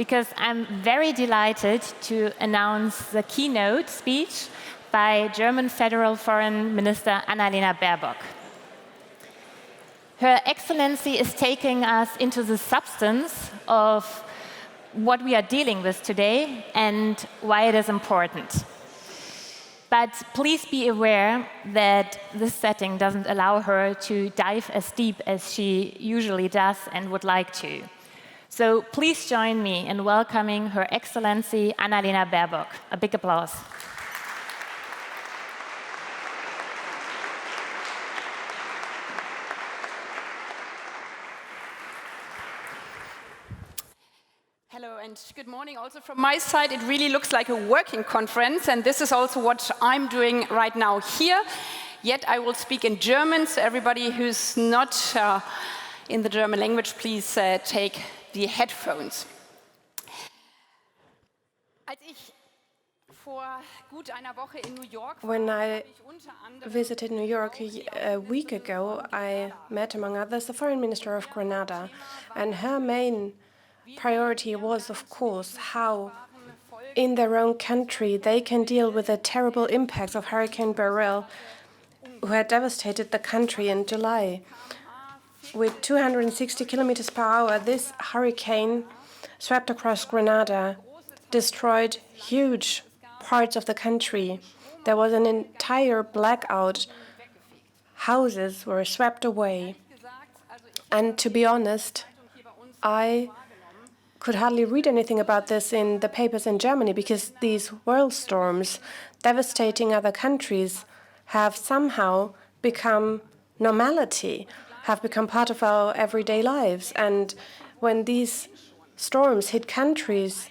because I'm very delighted to announce the keynote speech by German Federal Foreign Minister Annalena Baerbock. Her Excellency is taking us into the substance of what we are dealing with today and why it is important. But please be aware that this setting doesn't allow her to dive as deep as she usually does and would like to. So please join me in welcoming Her Excellency Annalena Baerbock. A big applause. Hello and good morning also from my side. It really looks like a working conference, and this is also what I'm doing right now here. Yet I will speak in German, so everybody who's not in the German language, please take the headphones. When I visited New York a week ago, I met, among others, the Foreign Minister of Grenada, and her main priority was, of course, how in their own country they can deal with the terrible impacts of Hurricane Beryl, who had devastated the country in July. With 260 kilometers per hour, this hurricane swept across Grenada, destroyed huge parts of the country. There was an entire blackout. Houses were swept away. And to be honest, I could hardly read anything about this in the papers in Germany, because these whirl storms devastating other countries have somehow become normality, have become part of our everyday lives. And when these storms hit countries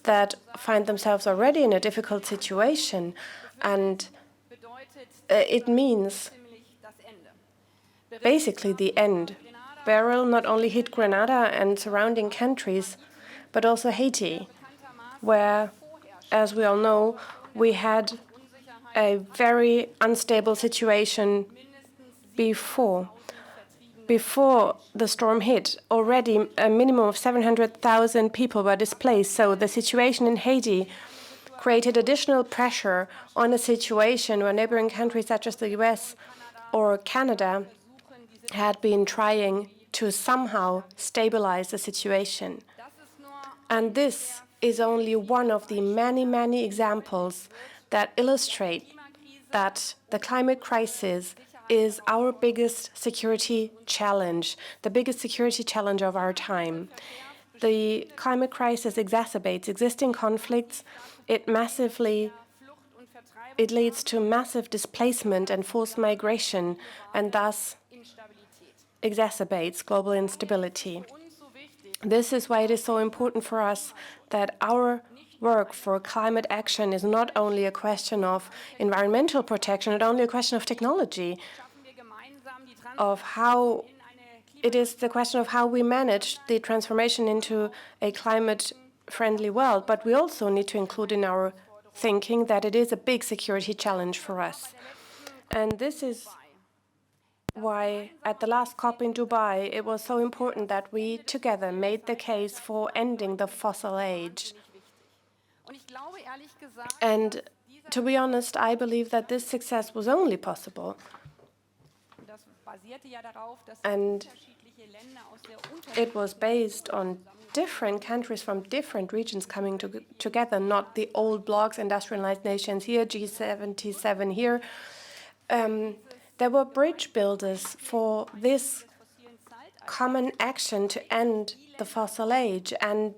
that find themselves already in a difficult situation, and it means basically the end. Beryl not only hit Grenada and surrounding countries, but also Haiti, where, as we all know, we had a very unstable situation before the storm hit. Already a minimum of 700,000 people were displaced, so the situation in Haiti created additional pressure on a situation where neighboring countries such as the US or Canada had been trying to somehow stabilize the situation. And this is only one of the many, many examples that illustrate that the climate crisis is our biggest security challenge, the biggest security challenge of our time. The climate crisis exacerbates existing conflicts. It leads to massive displacement and forced migration, and thus exacerbates global instability. This is why it is so important for us that our work for climate action is not only a question of environmental protection, not only a question of technology, it is the question of how we manage the transformation into a climate-friendly world, but we also need to include in our thinking that it is a big security challenge for us. And this is why at the last COP in Dubai, it was so important that we together made the case for ending the fossil age. And to be honest, I believe that this success was only possible. And it was based on different countries from different regions coming together, not the old blocs, industrialized nations here, G77 here. There were bridge builders for this common action to end the fossil age. And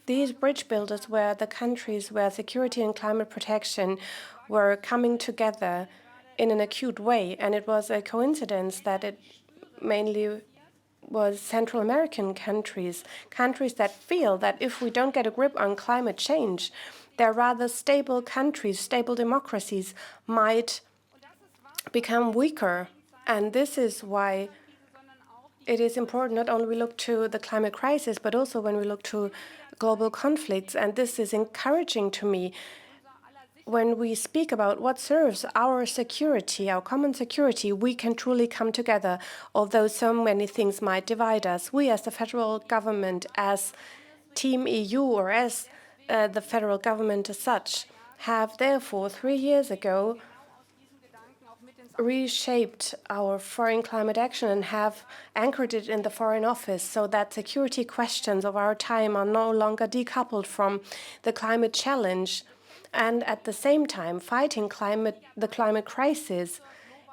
these bridge builders were the countries where security and climate protection were coming together in an acute way. And it was a coincidence that it mainly was Central American countries, countries that feel that if we don't get a grip on climate change, their rather stable countries, stable democracies might become weaker. And this is why it is important not only we look to the climate crisis, but also when we look to global conflicts. And this is encouraging to me when we speak about what serves our security, our common security. We can truly come together, although so many things might divide us. We as the federal government, as Team EU, or as the federal government as such, have therefore 3 years ago reshaped our foreign climate action and have anchored it in the Foreign Office so that security questions of our time are no longer decoupled from the climate challenge. And at the same time, fighting the climate crisis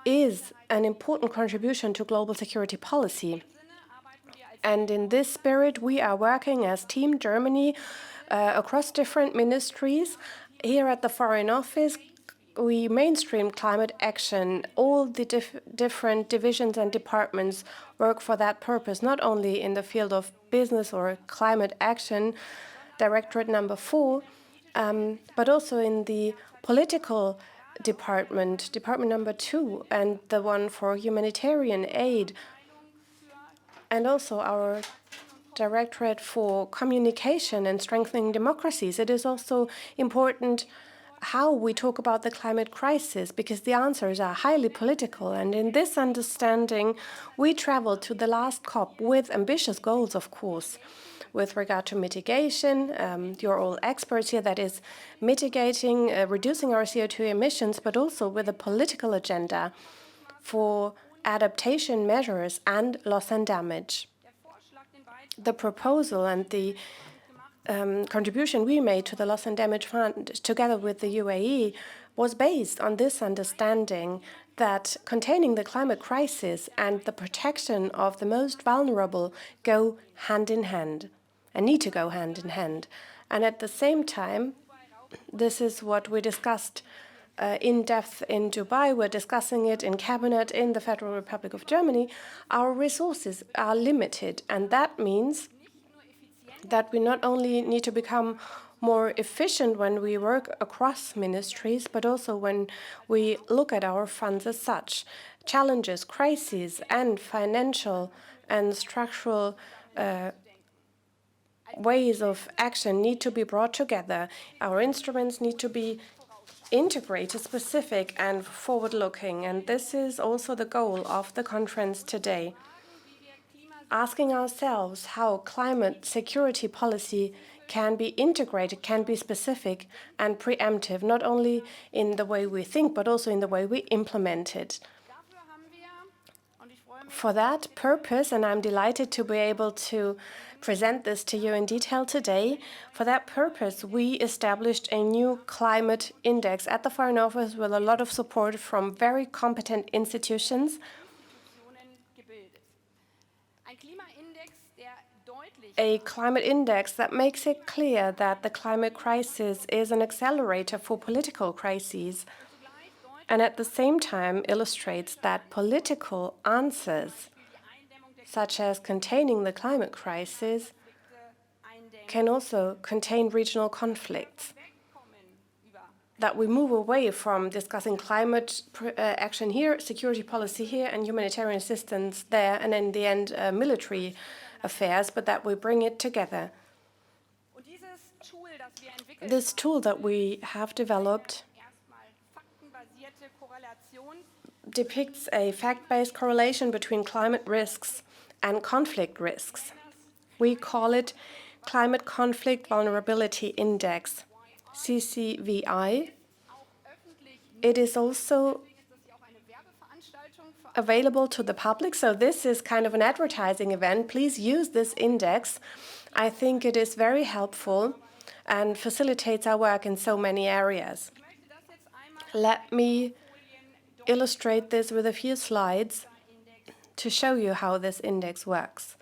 is an important contribution to global security policy. And in this spirit, we are working as Team Germany across different ministries. Here at the Foreign Office, we mainstream climate action. All the different divisions and departments work for that purpose, not only in the field of business or climate action, Directorate number 4, but also in the political department, Department number 2, and the one for humanitarian aid, and also our Directorate for Communication and Strengthening Democracies. It is also important how we talk about the climate crisis, because the answers are highly political. And in this understanding, we traveled to the last COP with ambitious goals, of course, with regard to mitigation. You're all experts here, that is mitigating, reducing our CO2 emissions, but also with a political agenda for adaptation measures and loss and damage. The proposal and the contribution we made to the Loss and Damage Fund together with the UAE was based on this understanding that containing the climate crisis and the protection of the most vulnerable go hand in hand and need to go hand in hand. And at the same time, this is what we discussed in depth in Dubai. We're discussing it in cabinet in the Federal Republic of Germany. Our resources are limited, and that means that we not only need to become more efficient when we work across ministries, but also when we look at our funds as such. Challenges, crises, and financial and structural ways of action need to be brought together. Our instruments need to be integrated, specific, and forward-looking. And this is also the goal of the conference today. Asking ourselves how climate security policy can be integrated, can be specific and preemptive, not only in the way we think, but also in the way we implement it. For that purpose, and I'm delighted to be able to present this to you in detail today, for that purpose, we established a new climate index at the Foreign Office with a lot of support from very competent institutions. A climate index that makes it clear that the climate crisis is an accelerator for political crises, and at the same time illustrates that political answers, such as containing the climate crisis, can also contain regional conflicts. That we move away from discussing climate action here, security policy here, and humanitarian assistance there, and in the end, military affairs, but that we bring it together. This tool that we have developed depicts a fact-based correlation between climate risks and conflict risks. We call it Climate Conflict Vulnerability Index, CCVI. It is also available to the public, so this is kind of an advertising event. Please use this index. I think it is very helpful and facilitates our work in so many areas. Let me illustrate this with a few slides to show you how this index works.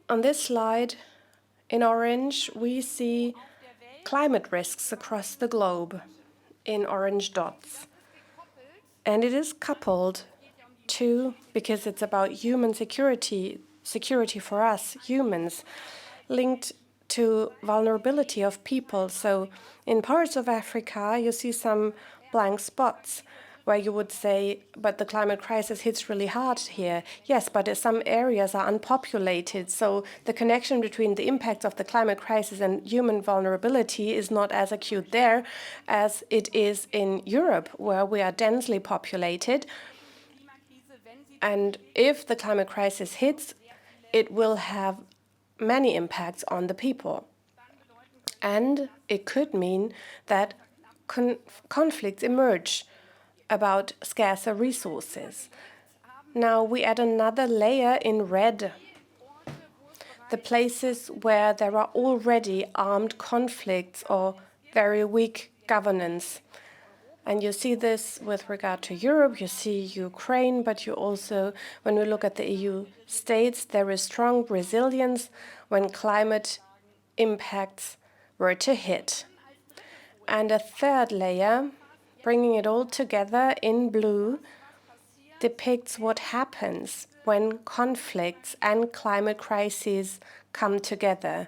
On this slide, in orange, we see climate risks across the globe in orange dots. And it is coupled to, because it's about human security for us, humans, linked to vulnerability of people. So in parts of Africa, you see some blank spots where you would say, but the climate crisis hits really hard here. Yes, but some areas are unpopulated, so the connection between the impacts of the climate crisis and human vulnerability is not as acute there as it is in Europe, where we are densely populated. And if the climate crisis hits, it will have many impacts on the people. And it could mean that conflicts emerge about scarcer resources. Now we add another layer in red, the places where there are already armed conflicts or very weak governance. And you see this with regard to Europe, you see Ukraine, but you also, when we look at the EU states, there is strong resilience when climate impacts were to hit. And a third layer, bringing it all together in blue, depicts what happens when conflicts and climate crises come together.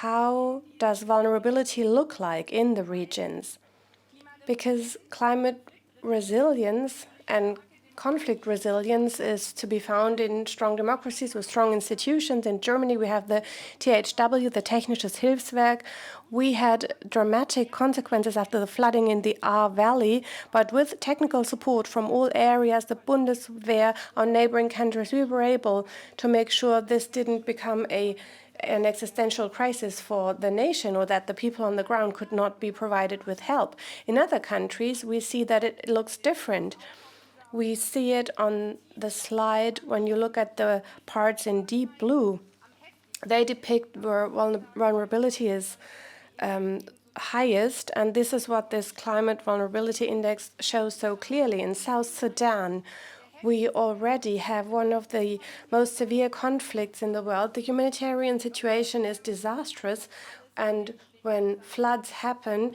How does vulnerability look like in the regions? Because climate resilience and conflict resilience is to be found in strong democracies with strong institutions. In Germany, we have the THW, the Technisches Hilfswerk. We had dramatic consequences after the flooding in the Ahr Valley, but with technical support from all areas, the Bundeswehr, our neighboring countries, we were able to make sure this didn't become an existential crisis for the nation, or that the people on the ground could not be provided with help. In other countries, we see that it looks different. We see it on the slide when you look at the parts in deep blue. They depict where vulnerability is highest, and this is what this climate vulnerability index shows so clearly. In South Sudan, we already have one of the most severe conflicts in the world. The humanitarian situation is disastrous, and when floods happen,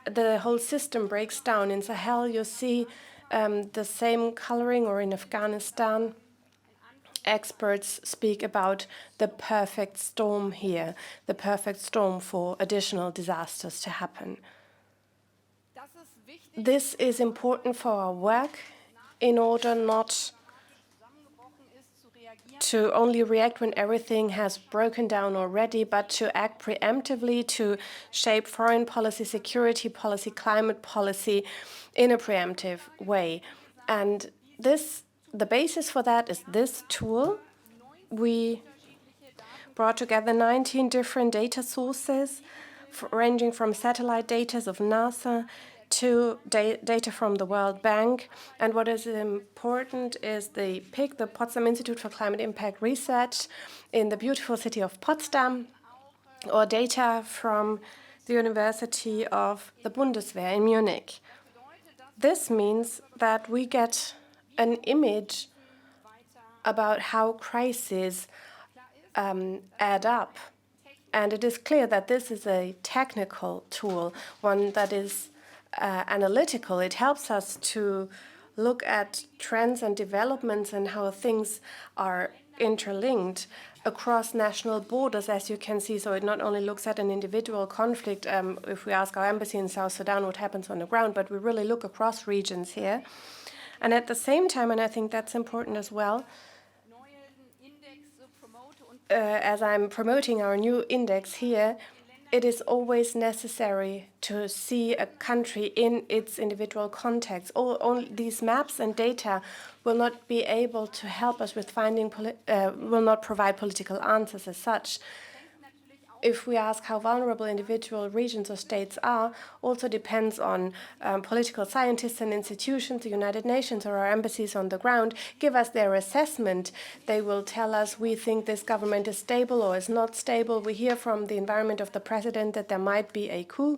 the whole system breaks down. In Sahel, you see the same coloring, or in Afghanistan. Experts speak about the perfect storm here, the perfect storm for additional disasters to happen. This is important for our work in order not to only react when everything has broken down already, but to act preemptively, to shape foreign policy, security policy, climate policy in a preemptive way. And the basis for that is this tool. We brought together 19 different data sources, ranging from satellite data of NASA to data from the World Bank. And what is important is the PIC, the Potsdam Institute for Climate Impact Research, in the beautiful city of Potsdam, or data from the University of the Bundeswehr in Munich. This means that we get an image about how crises add up. And it is clear that this is a technical tool, one that is analytical. It helps us to look at trends and developments and how things are interlinked across national borders, as you can see. So it not only looks at an individual conflict, if we ask our embassy in South Sudan what happens on the ground, but we really look across regions here. And at the same time, and I think that's important as well, as I'm promoting our new index here, it is always necessary to see a country in its individual context. All these maps and data will not be able to help us with finding, will not provide political answers as such. If we ask how vulnerable individual regions or states are, also depends on political scientists and institutions, the United Nations or our embassies on the ground, give us their assessment. They will tell us, we think this government is stable or is not stable. We hear from the environment of the president that there might be a coup.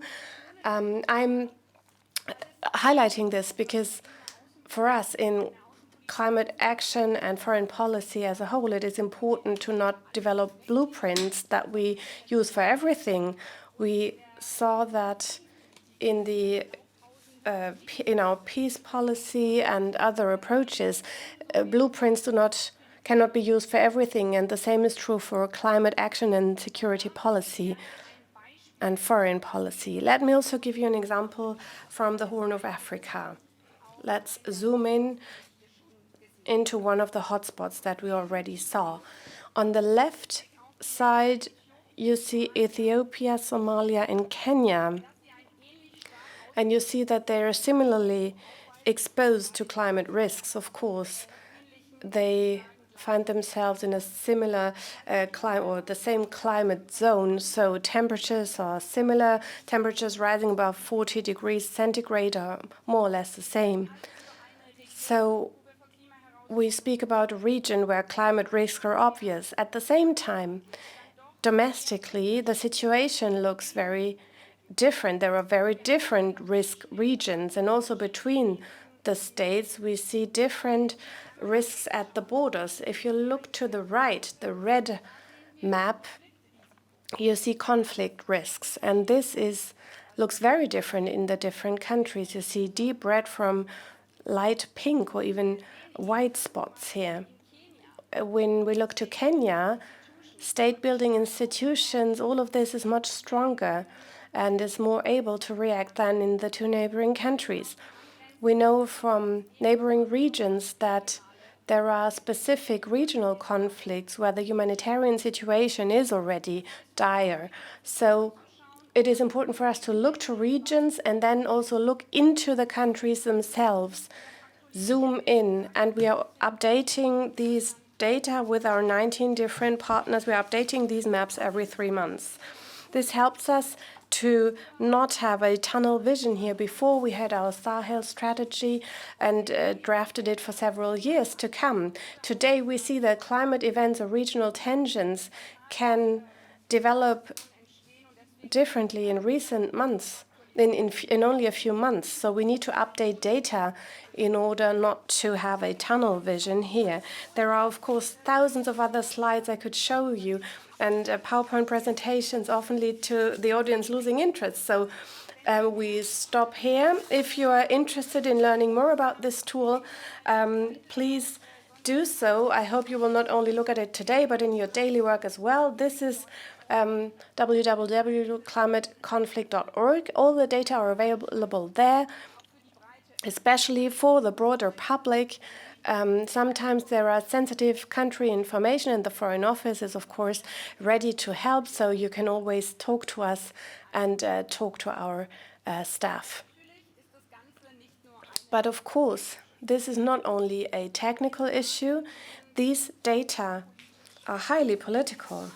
I'm highlighting this because for us in climate action and foreign policy as a whole, it is important to not develop blueprints that we use for everything. We saw that in our peace policy and other approaches, blueprints cannot be used for everything, and the same is true for climate action and security policy and foreign policy. Let me also give you an example from the Horn of Africa. Let's zoom in into one of the hotspots that we already saw. On the left side, you see Ethiopia, Somalia, and Kenya. And you see that they are similarly exposed to climate risks. Of course, they find themselves in a similar climate or the same climate zone. So temperatures are similar. Temperatures rising above 40 degrees centigrade are more or less the same. So we speak about a region where climate risks are obvious. At the same time, domestically, the situation looks very different. There are very different risk regions, and also between the states, we see different risks at the borders. If you look to the right, the red map, you see conflict risks, and this looks very different in the different countries. You see deep red from light pink or even white spots here. When we look to Kenya, state building institutions, all of this is much stronger and is more able to react than in the two neighboring countries. We know from neighboring regions that there are specific regional conflicts where the humanitarian situation is already dire. So it is important for us to look to regions and then also look into the countries themselves, zoom in, and we are updating these data with our 19 different partners. We are updating these maps every 3 months. This helps us to not have a tunnel vision here. Before, we had our Sahel strategy and drafted it for several years to come. Today, we see that climate events or regional tensions can develop differently in recent months, in only a few months. So we need to update data in order not to have a tunnel vision here. There are, of course, thousands of other slides I could show you, and PowerPoint presentations often lead to the audience losing interest. So we stop here. If you are interested in learning more about this tool, please do so. I hope you will not only look at it today, but in your daily work as well. This is www.climateconflict.org. All the data are available there, especially for the broader public. Sometimes there are sensitive country information, and the Foreign Office is, of course, ready to help, so you can always talk to us and talk to our staff. But of course, this is not only a technical issue. These data are highly political,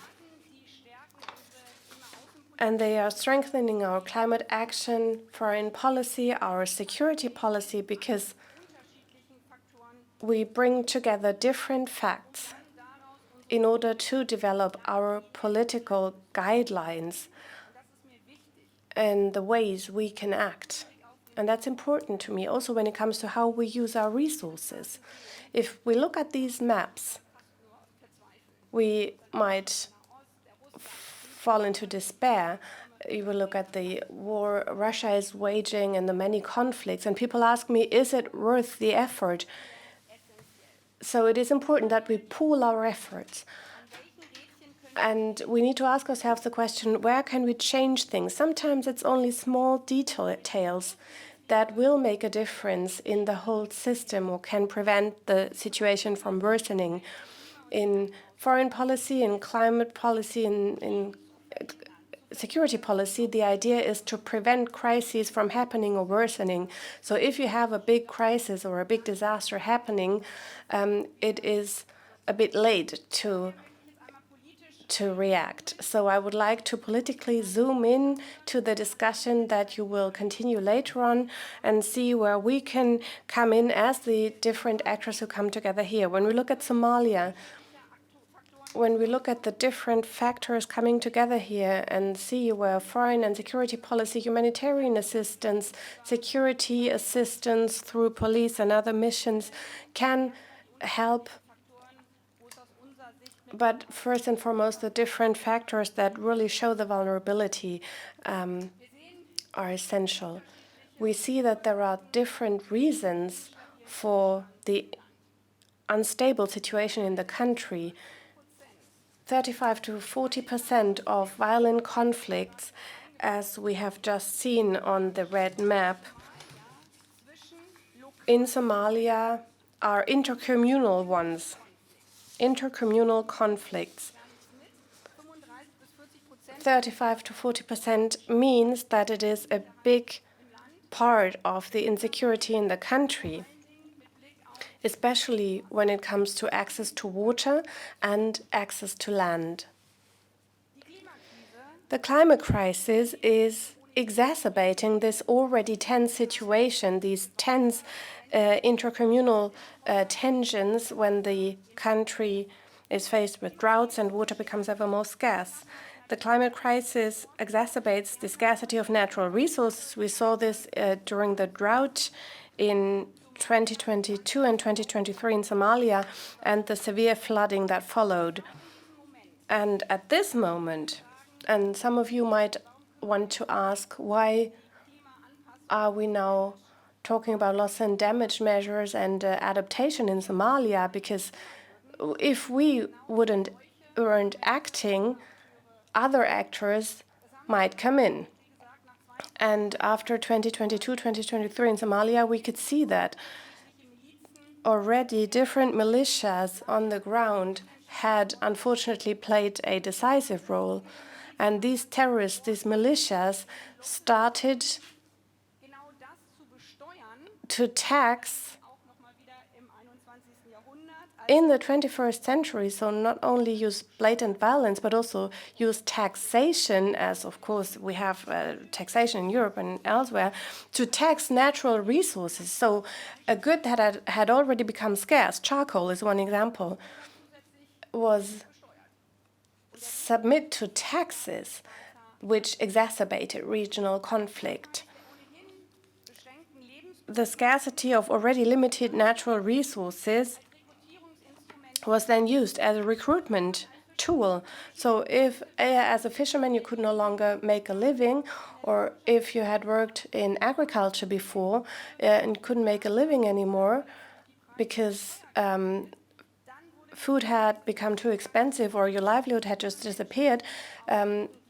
and they are strengthening our climate action, foreign policy, our security policy, because we bring together different facts in order to develop our political guidelines and the ways we can act. And that's important to me also when it comes to how we use our resources. If we look at these maps, we might fall into despair. You will look at the war Russia is waging and the many conflicts, and people ask me, is it worth the effort? So it is important that we pool our efforts. And we need to ask ourselves the question, where can we change things? Sometimes it's only small details that will make a difference in the whole system or can prevent the situation from worsening. In foreign policy, in climate policy, in security policy, the idea is to prevent crises from happening or worsening. So if you have a big crisis or a big disaster happening, it is a bit late to react. So I would like to politically zoom in to the discussion that you will continue later on and see where we can come in as the different actors who come together here. When we look at Somalia, when we look at the different factors coming together here and see where foreign and security policy, humanitarian assistance, security assistance through police and other missions can help. But first and foremost, the different factors that really show the vulnerability are essential. We see that there are different reasons for the unstable situation in the country. 35 to 40% of violent conflicts, as we have just seen on the red map, in Somalia are intercommunal ones, intercommunal conflicts. 35 to 40% means that it is a big part of the insecurity in the country. especially when it comes to access to water and access to land. The climate crisis is exacerbating this already tense situation, these tense intercommunal tensions when the country is faced with droughts and water becomes ever more scarce. The climate crisis exacerbates the scarcity of natural resources. We saw this during the drought in 2022 and 2023 in Somalia and the severe flooding that followed. And at this moment, and some of you might want to ask, why are we now talking about loss and damage measures and adaptation in Somalia? Because if we weren't acting, other actors might come in. And after 2022, 2023 in Somalia, we could see that already different militias on the ground had unfortunately played a decisive role. And these terrorists, these militias, started to tax in the 21st century, so not only use blatant violence, but also use taxation, as of course we have taxation in Europe and elsewhere, to tax natural resources. So a good that had already become scarce, charcoal is one example, was submit to taxes, which exacerbated regional conflict. The scarcity of already limited natural resources was then used as a recruitment tool. So if, as a fisherman, you could no longer make a living, or if you had worked in agriculture before and couldn't make a living anymore because food had become too expensive or your livelihood had just disappeared,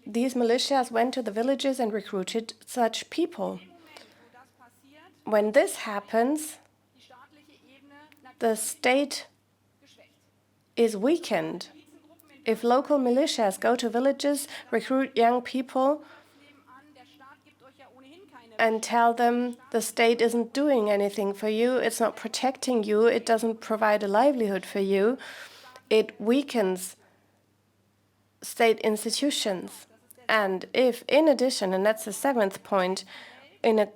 these militias went to the villages and recruited such people. When this happens, the state is weakened. If local militias go to villages, recruit young people, and tell them the state isn't doing anything for you, it's not protecting you, it doesn't provide a livelihood for you, it weakens state institutions. And if, in addition, and that's the seventh point, in a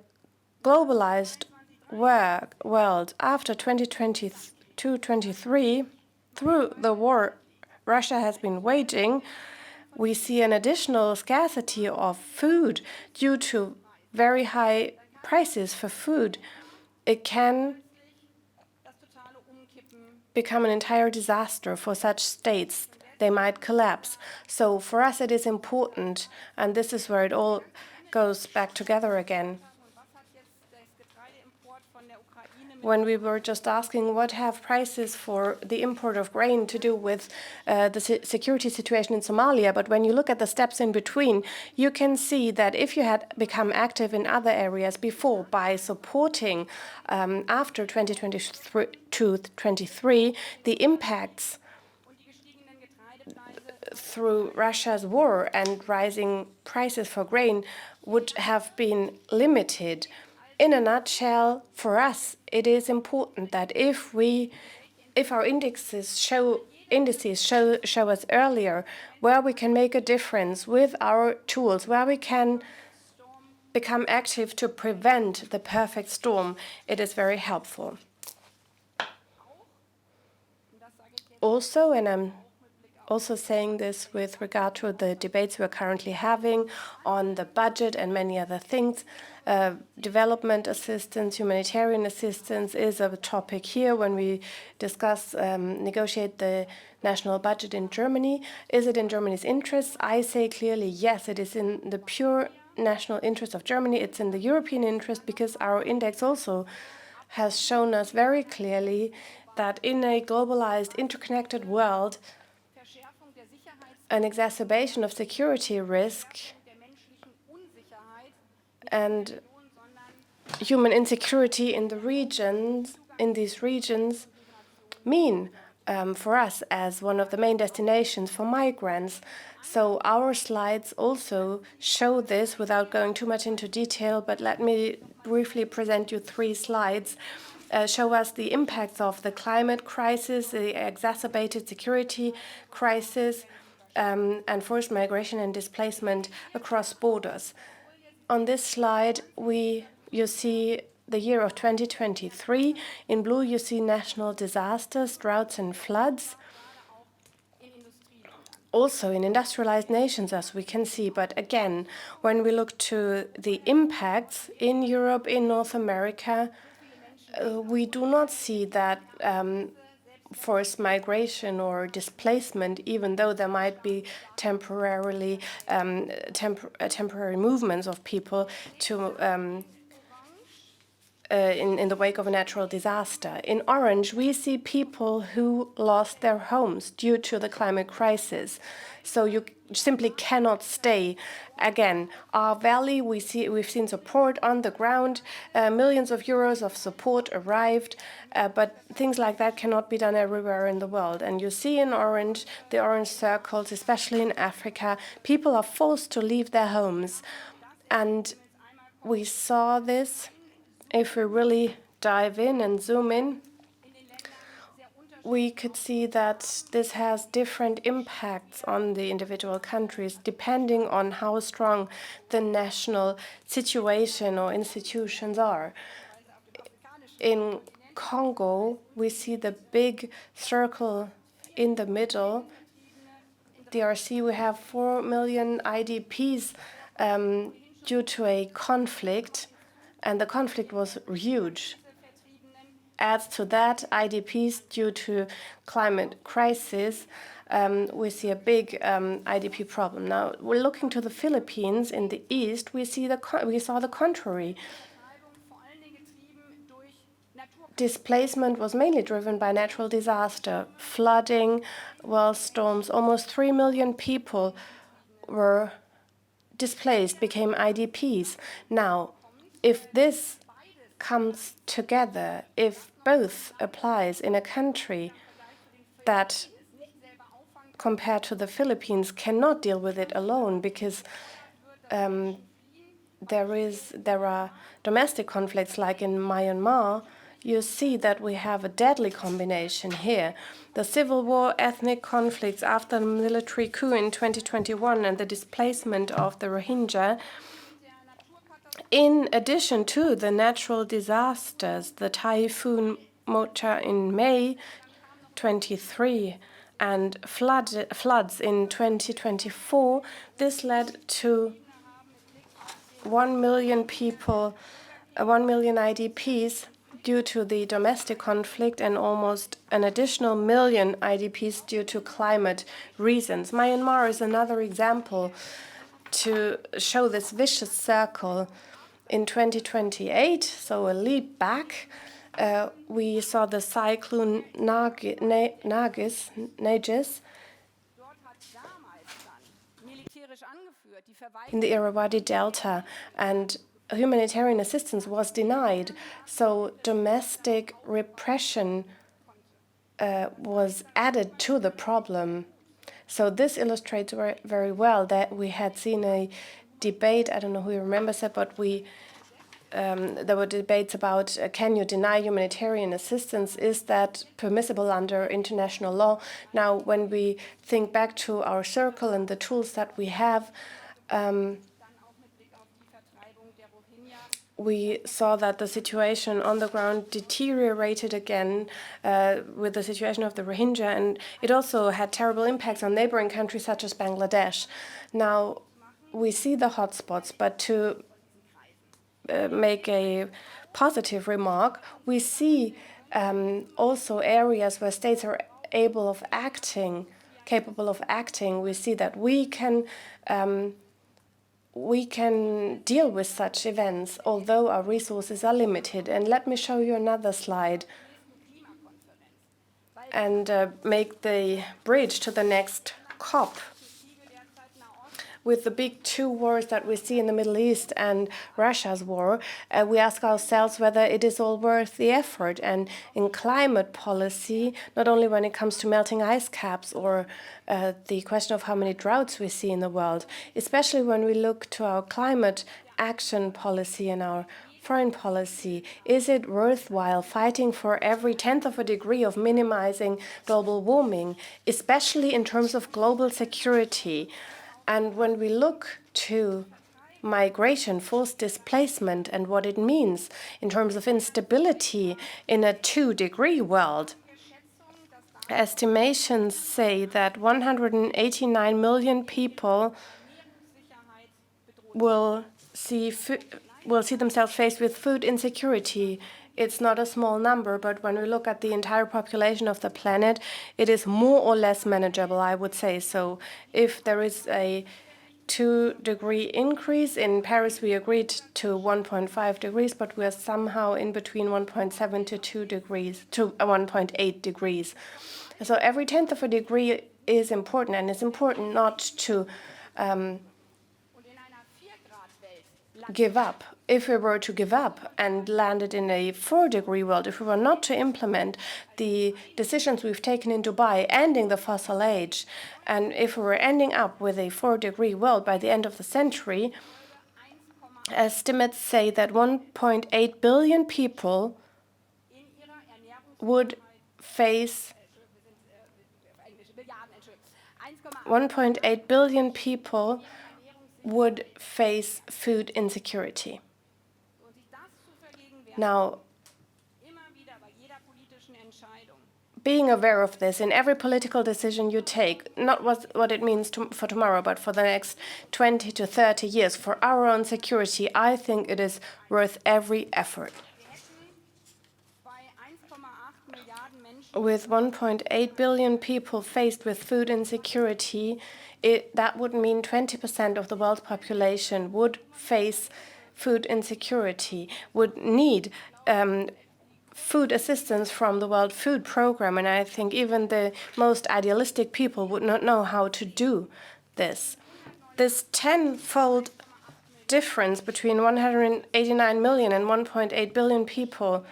globalized world after 2022-23, through the war Russia has been waging, we see an additional scarcity of food due to very high prices for food. It can become an entire disaster for such states. They might collapse. So for us it is important, and this is where it all goes back together again. When we were just asking what have prices for the import of grain to do with the security situation in Somalia, but when you look at the steps in between, you can see that if you had become active in other areas before by supporting after 2022-23, the impacts through Russia's war and rising prices for grain would have been limited. In a nutshell, for us, it is important that if our indices show us earlier where we can make a difference with our tools, where we can become active to prevent the perfect storm, it is very helpful. Also, and I'm also saying this with regard to the debates we're currently having on the budget and many other things, development assistance, humanitarian assistance is a topic here when we discuss, negotiate the national budget in Germany. Is it in Germany's interests? I say clearly yes, it is in the pure national interest of Germany. It's in the European interest because our index also has shown us very clearly that in a globalized, interconnected world, an exacerbation of security risk and human insecurity in these regions mean for us as one of the main destinations for migrants. So our slides also show this without going too much into detail, but let me briefly present you 3 slides show us the impacts of the climate crisis, the exacerbated security crisis, and forced migration and displacement across borders. On this slide, you see the year of 2023. In blue, you see national disasters, droughts and floods. Also in industrialized nations, as we can see. But again, when we look to the impacts in Europe, in North America, we do not see that forced migration or displacement, even though there might be temporary movements of people to in the wake of a natural disaster. In orange, we see people who lost their homes due to the climate crisis. So you simply cannot stay. Again, our valley, we've seen support on the ground, millions of euros of support arrived, but things like that cannot be done everywhere in the world. And you see in orange, the orange circles, especially in Africa, people are forced to leave their homes. And we saw this. If we really dive in and zoom in, we could see that this has different impacts on the individual countries, depending on how strong the national situation or institutions are. In Congo, we see the big circle in the middle. DRC, we have 4 million IDPs due to a conflict. And the conflict was huge. Adds to that, IDPs due to climate crisis, we see a big IDP problem. Now, we're looking to the Philippines in the east. We saw the contrary. Displacement was mainly driven by natural disaster, flooding, storms. Almost 3 million people were displaced, became IDPs. Now, if this comes together, if both applies in a country that, compared to the Philippines, cannot deal with it alone, because there are domestic conflicts like in Myanmar, you see that we have a deadly combination here. The civil war, ethnic conflicts after the military coup in 2021, and the displacement of the Rohingya. In addition to the natural disasters, the Typhoon Mocha in May 23 and floods in 2024, this led to 1 million people, 1 million IDPs due to the domestic conflict, and almost an additional million IDPs due to climate reasons. Myanmar is another example to show this vicious circle. In 2028, so a leap back, we saw the cyclone Nargis, in the Irrawaddy Delta, and humanitarian assistance was denied. So domestic repression was added to the problem. So this illustrates very well that we had seen a debate. I don't know who remembers it, but there were debates about can you deny humanitarian assistance? Is that permissible under international law? Now, when we think back to our circle and the tools that we have, we saw that the situation on the ground deteriorated again with the situation of the Rohingya, and it also had terrible impacts on neighboring countries such as Bangladesh. Now, we see the hotspots, but to make a positive remark, we see also areas where states are capable of acting. We see that we can deal with such events, although our resources are limited. And let me show you another slide and make the bridge to the next COP. With the big two wars that we see in the Middle East and Russia's war, we ask ourselves whether it is all worth the effort. And in climate policy, not only when it comes to melting ice caps or the question of how many droughts we see in the world, especially when we look to our climate action policy and our foreign policy? Is it worthwhile fighting for every tenth of a degree of minimizing global warming, especially in terms of global security? And when we look to migration, forced displacement, and what it means in terms of instability in a 2-degree world, estimations say that 189 million people will see themselves faced with food insecurity. It's not a small number, but when we look at the entire population of the planet, it is more or less manageable, I would say. So if there is a 2-degree increase, in Paris we agreed to 1.5 degrees, but we're somehow in between 1.7 to 2 degrees, to 1.8 degrees. So every tenth of a degree is important, and it's important not to give up. If we were to give up and landed in a 4-degree world, if we were not to implement the decisions we've taken in Dubai, ending the fossil age, and if we were ending up with a 4-degree world by the end of the century, estimates say that 1.8 billion people would face 1.8 billion people would face food insecurity. Now, being aware of this in every political decision you take, not what it means for tomorrow, but for the next 20 to 30 years, for our own security, I think it is worth every effort. With 1.8 billion people faced with food insecurity, that would mean 20% of the world population would face food insecurity, would need food assistance from the World Food Programme, and I think even the most idealistic people would not know how to do this. This tenfold difference between 189 million and 1.8 billion people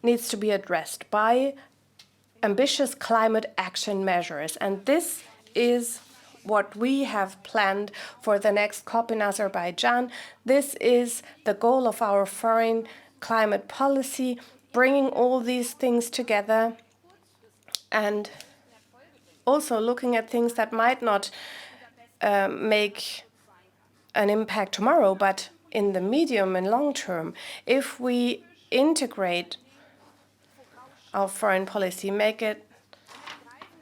needs to be addressed by ambitious climate action measures. And this is what we have planned for the next COP in Azerbaijan. This is the goal of our foreign climate policy, bringing all these things together and also looking at things that might not make an impact tomorrow, but in the medium and long term. If we integrate our foreign policy, make it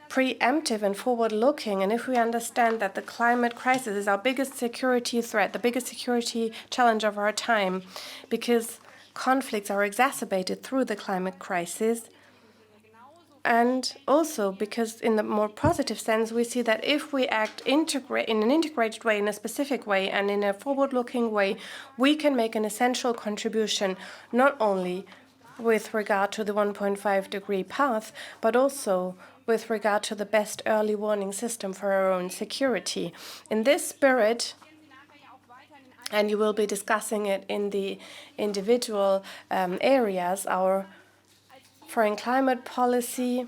preemptive and forward-looking, and if we understand that the climate crisis is our biggest security threat, the biggest security challenge of our time, because conflicts are exacerbated through the climate crisis, and also because in the more positive sense, we see that if we act in an integrated way, in a specific way, and in a forward-looking way, we can make an essential contribution, not only with regard to the 1.5-degree path, but also with regard to the best early warning system for our own security. In this spirit, and you will be discussing it in the individual areas, our foreign climate policy,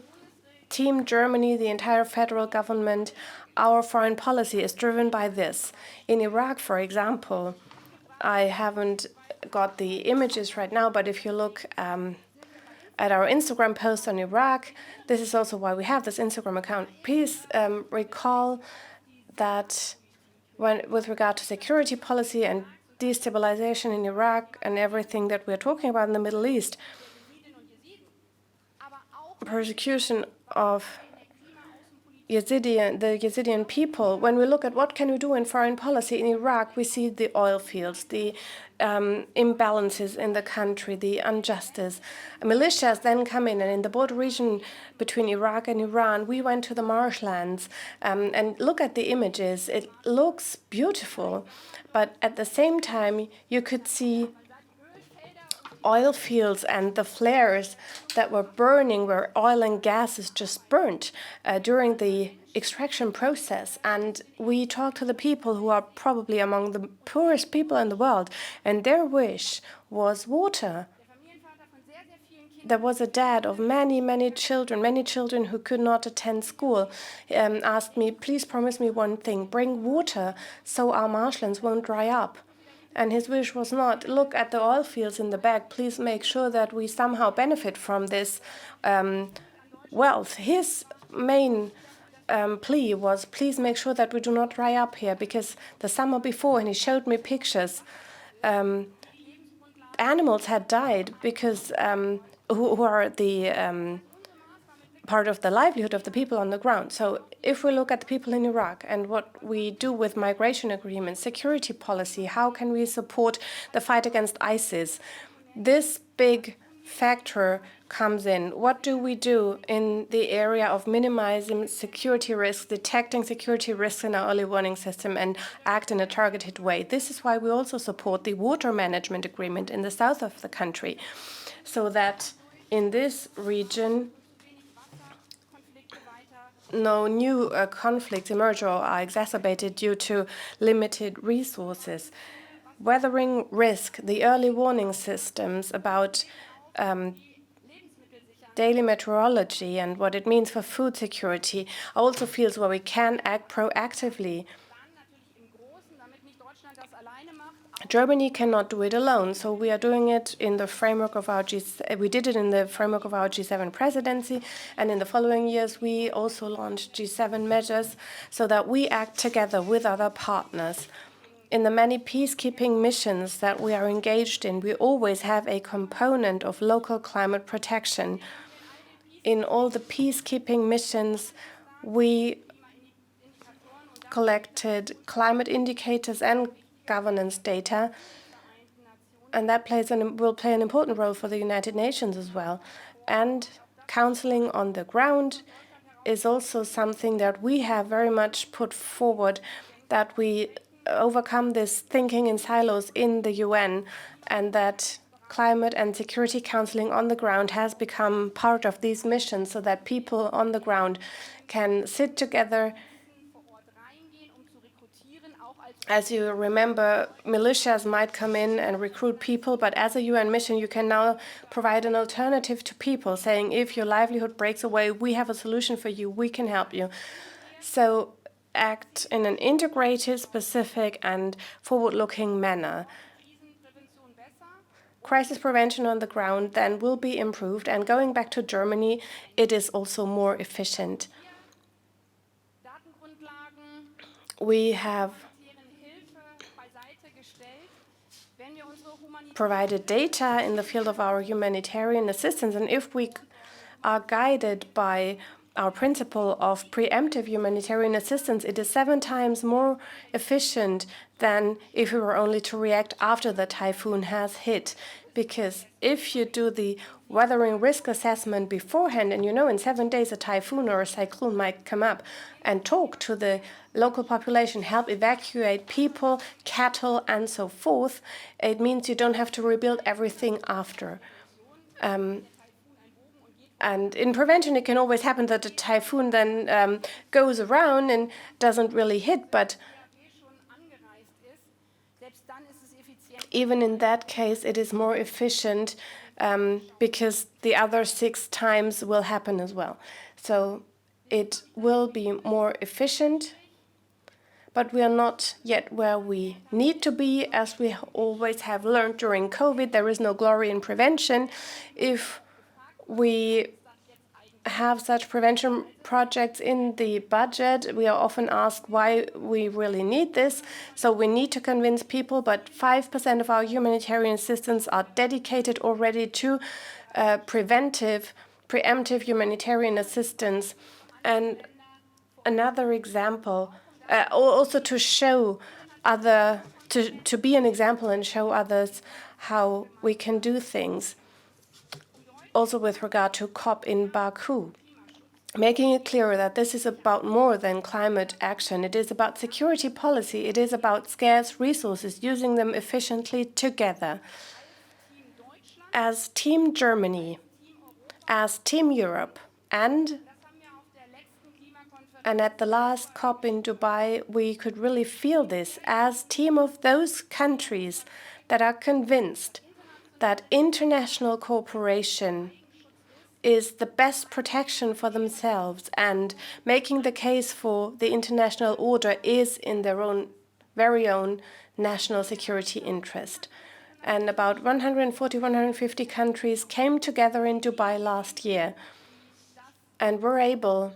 Team Germany, the entire federal government, our foreign policy is driven by this. In Iraq, for example, I haven't got the images right now, but if you look at our Instagram post on Iraq, this is also why we have this Instagram account. Please recall that with regard to security policy and destabilization in Iraq and everything that we're talking about in the Middle East, persecution of the Yazidi people, when we look at what can we do in foreign policy in Iraq, we see the oil fields, the imbalances in the country, the injustice. Militias then come in, and in the border region between Iraq and Iran, we went to the marshlands and look at the images. It looks beautiful, but at the same time, you could see oil fields and the flares that were burning, where oil and gas is just burnt during the extraction process. And we talked to the people who are probably among the poorest people in the world, and their wish was water. There was a dad of many children who could not attend school, asked me, please promise me one thing, bring water so our marshlands won't dry up. And his wish was not, look at the oil fields in the back, please make sure that we somehow benefit from this wealth. His main plea was, please make sure that we do not dry up here, because the summer before, and he showed me pictures, animals had died because who are the part of the livelihood of the people on the ground. So if we look at the people in Iraq and what we do with migration agreements, security policy, how can we support the fight against ISIS? This big factor comes in. What do we do in the area of minimizing security risks, detecting security risks in our early warning system, and act in a targeted way? This is why we also support the water management agreement in the south of the country, so that in this region no new conflicts emerge or are exacerbated due to limited resources. Weathering risk, the early warning systems about daily meteorology and what it means for food security are also fields where we can act proactively. Germany cannot do it alone, so we are doing it in the framework of our we did it in the framework of our G7 presidency, and in the following years we also launched G7 measures so that we act together with other partners. In the many peacekeeping missions that we are engaged in, we always have a component of local climate protection. In all the peacekeeping missions, we collected climate indicators and governance data, and that will play an important role for the United Nations as well. And counseling on the ground is also something that we have very much put forward, that we overcome this thinking in silos in the UN, and that climate and security counseling on the ground has become part of these missions so that people on the ground can sit together. As you remember, militias might come in and recruit people, but as a UN mission, you can now provide an alternative to people, saying, if your livelihood breaks away, we have a solution for you, we can help you. So act in an integrated, specific, and forward-looking manner. Crisis prevention on the ground then will be improved, and going back to Germany, it is also more efficient. We have provided data in the field of our humanitarian assistance, and if we are guided by our principle of preemptive humanitarian assistance, it is 7 times more efficient than if we were only to react after the typhoon has hit. Because if you do the weathering risk assessment beforehand, and you know in 7 days a typhoon or a cyclone might come up, and talk to the local population, help evacuate people, cattle, and so forth, it means you don't have to rebuild everything after. And in prevention, it can always happen that a typhoon then goes around and doesn't really hit, but even in that case, it is more efficient because the other 6 times will happen as well. So it will be more efficient, but we are not yet where we need to be. As we always have learned during COVID, there is no glory in prevention. If we have such prevention projects in the budget, we are often asked why we really need this. So we need to convince people, but 5% of our humanitarian assistance are dedicated already to preemptive humanitarian assistance. And another example, also to show to be an example and show others how we can do things. Also with regard to COP in Baku, making it clearer that this is about more than climate action. It is about security policy. It is about scarce resources, using them efficiently together. As Team Germany, as Team Europe, and at the last COP in Dubai, we could really feel this as team of those countries that are convinced that international cooperation is the best protection for themselves, and making the case for the international order is in their own very own national security interest. And about 140, 150 countries came together in Dubai last year and were able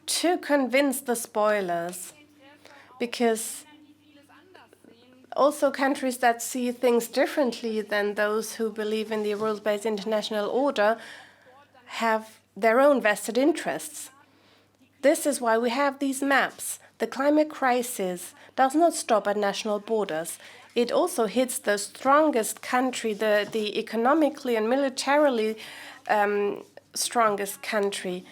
to convince the spoilers, because also countries that see things differently than those who believe in the rules-based international order have their own vested interests. This is why we have these maps. The climate crisis does not stop at national borders. It also hits the strongest country, the economically and militarily strongest country.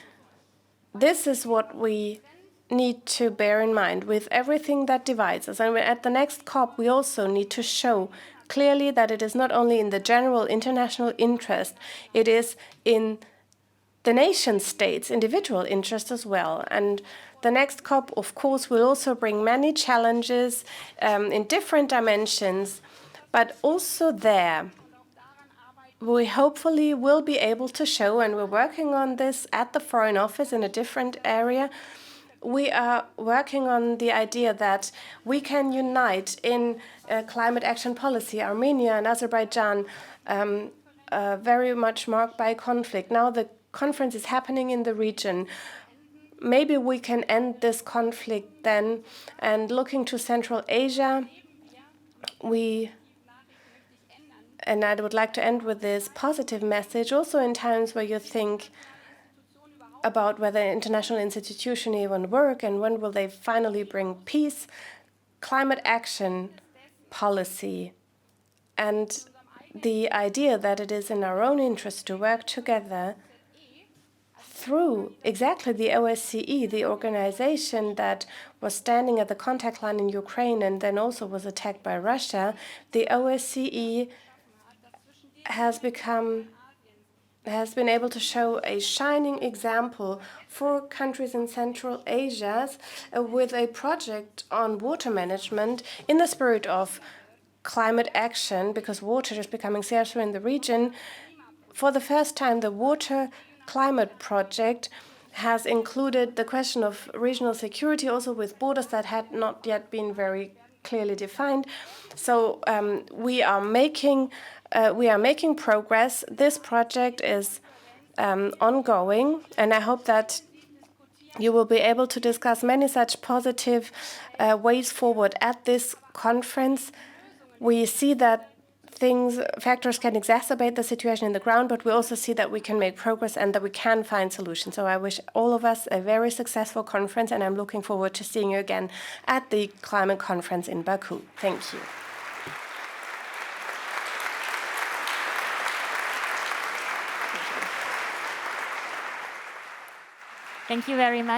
This is what we need to bear in mind with everything that divides us. And at the next COP, we also need to show clearly that it is not only in the general international interest, it is in the nation states' individual interest as well. And the next COP, of course, will also bring many challenges in different dimensions, but also there, we hopefully will be able to show, and we're working on this at the Foreign Office in a different area, we are working on the idea that we can unite in climate action policy. Armenia and Azerbaijan very much marked by conflict. Now the conference is happening in the region. Maybe we can end this conflict then. And looking to Central Asia, and I would like to end with this positive message, also in times where you think about whether international institutions even work and when will they finally bring peace, climate action policy, and the idea that it is in our own interest to work together through exactly the OSCE, the organization that was standing at the contact line in Ukraine and then also was attacked by Russia. The OSCE has been able to show a shining example for countries in Central Asia with a project on water management in the spirit of climate action, because water is becoming scarcer in the region. For the first time, the water climate project has included the question of regional security, also with borders that had not yet been very clearly defined. So we are making progress. This project is ongoing, and I hope that you will be able to discuss many such positive ways forward at this conference. We see that factors can exacerbate the situation in the ground, but we also see that we can make progress and that we can find solutions. So I wish all of us a very successful conference, and I'm looking forward to seeing you again at the climate conference in Baku. Thank you. Thank you very much.